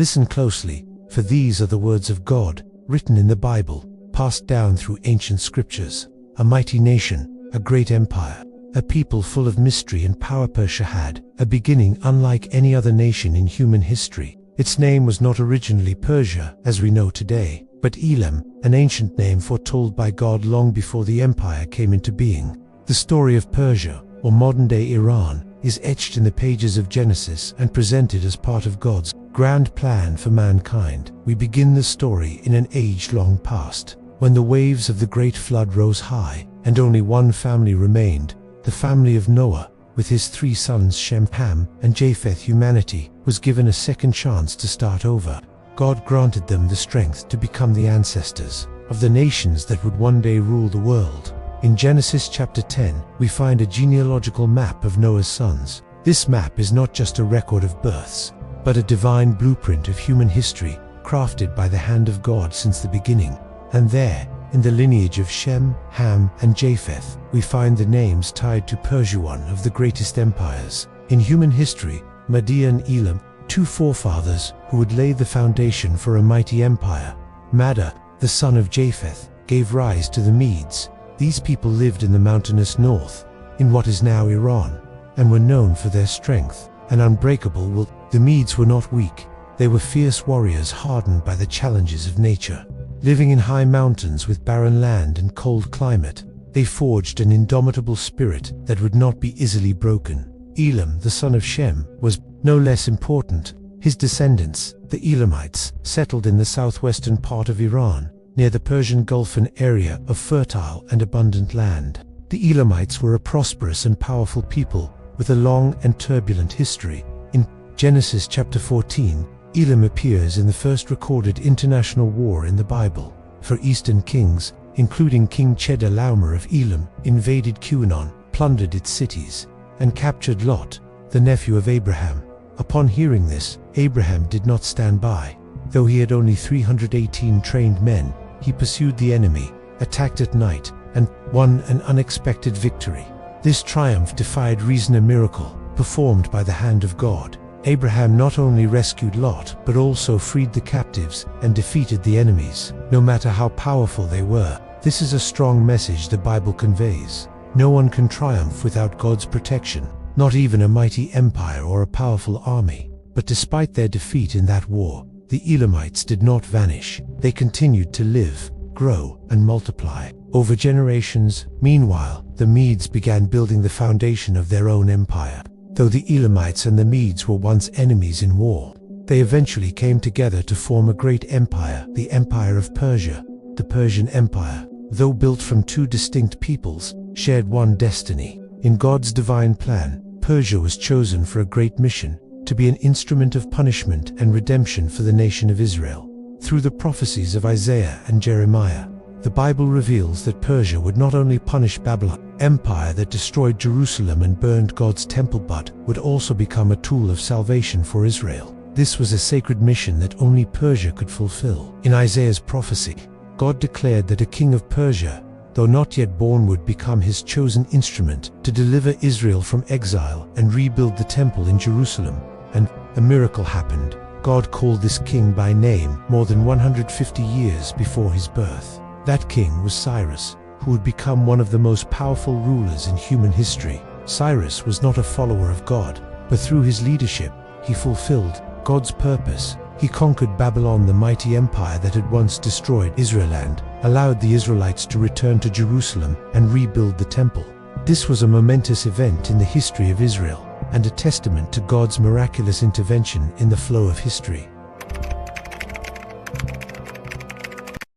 Listen closely, for these are the words of God, written in the Bible, passed down through ancient scriptures. A mighty nation, a great empire, a people full of mystery and power. Persia had a beginning unlike any other nation in human history. Its name was not originally Persia, as we know today, but Elam, an ancient name foretold by God long before the empire came into being. The story of Persia, or modern-day Iran, is etched in the pages of Genesis and presented as part of God's grand plan for mankind. We begin the story in an age long past, when the waves of the great flood rose high, and only one family remained, the family of Noah, with his 3 sons Shem, Ham, and Japheth. Humanity was given a second chance to start over. God granted them the strength to become the ancestors of the nations that would one day rule the world. In Genesis chapter 10, we find a genealogical map of Noah's sons. This map is not just a record of births, but a divine blueprint of human history, crafted by the hand of God since the beginning. And there, in the lineage of Shem, Ham, and Japheth, we find the names tied to Persia, one of the greatest empires in human history. Media and Elam, 2 forefathers who would lay the foundation for a mighty empire. Media, the son of Japheth, gave rise to the Medes. These people lived in the mountainous north, in what is now Iran, and were known for their strength and unbreakable will. The Medes were not weak. They were fierce warriors hardened by the challenges of nature. Living in high mountains with barren land and cold climate, they forged an indomitable spirit that would not be easily broken. Elam, the son of Shem, was no less important. His descendants, the Elamites, settled in the southwestern part of Iran, near the Persian Gulf, an area of fertile and abundant land. The Elamites were a prosperous and powerful people with a long and turbulent history. In Genesis chapter 14, Elam appears in the first recorded international war in the Bible. For Eastern kings, including King Chedorlaomer of Elam, invaded Cunanan, plundered its cities, and captured Lot, the nephew of Abraham. Upon hearing this, Abraham did not stand by. Though he had only 318 trained men, he pursued the enemy, attacked at night, and won an unexpected victory. This triumph defied reason, a miracle performed by the hand of God. Abraham not only rescued Lot, but also freed the captives and defeated the enemies, no matter how powerful they were. This is a strong message the Bible conveys. No one can triumph without God's protection, not even a mighty empire or a powerful army. But despite their defeat in that war, the Elamites did not vanish. They continued to live, grow, and multiply over generations. Meanwhile, the Medes began building the foundation of their own empire. Though the Elamites and the Medes were once enemies in war, they eventually came together to form a great empire, the Empire of Persia. The Persian Empire, though built from 2 distinct peoples, shared one destiny. In God's divine plan, Persia was chosen for a great mission, to be an instrument of punishment and redemption for the nation of Israel. Through the prophecies of Isaiah and Jeremiah, the Bible reveals that Persia would not only punish Babylon, empire that destroyed Jerusalem and burned God's temple, but would also become a tool of salvation for Israel. This was a sacred mission that only Persia could fulfill. In Isaiah's prophecy, God declared that a king of Persia, though not yet born, would become his chosen instrument to deliver Israel from exile and rebuild the temple in Jerusalem. And a miracle happened. God called this king by name more than 150 years before his birth. That king was Cyrus, who would become one of the most powerful rulers in human history. Cyrus was not a follower of God, but through his leadership, he fulfilled God's purpose. He conquered Babylon, the mighty empire that had once destroyed Israel, and allowed the Israelites to return to Jerusalem and rebuild the temple. This was a momentous event in the history of Israel, and a testament to God's miraculous intervention in the flow of history.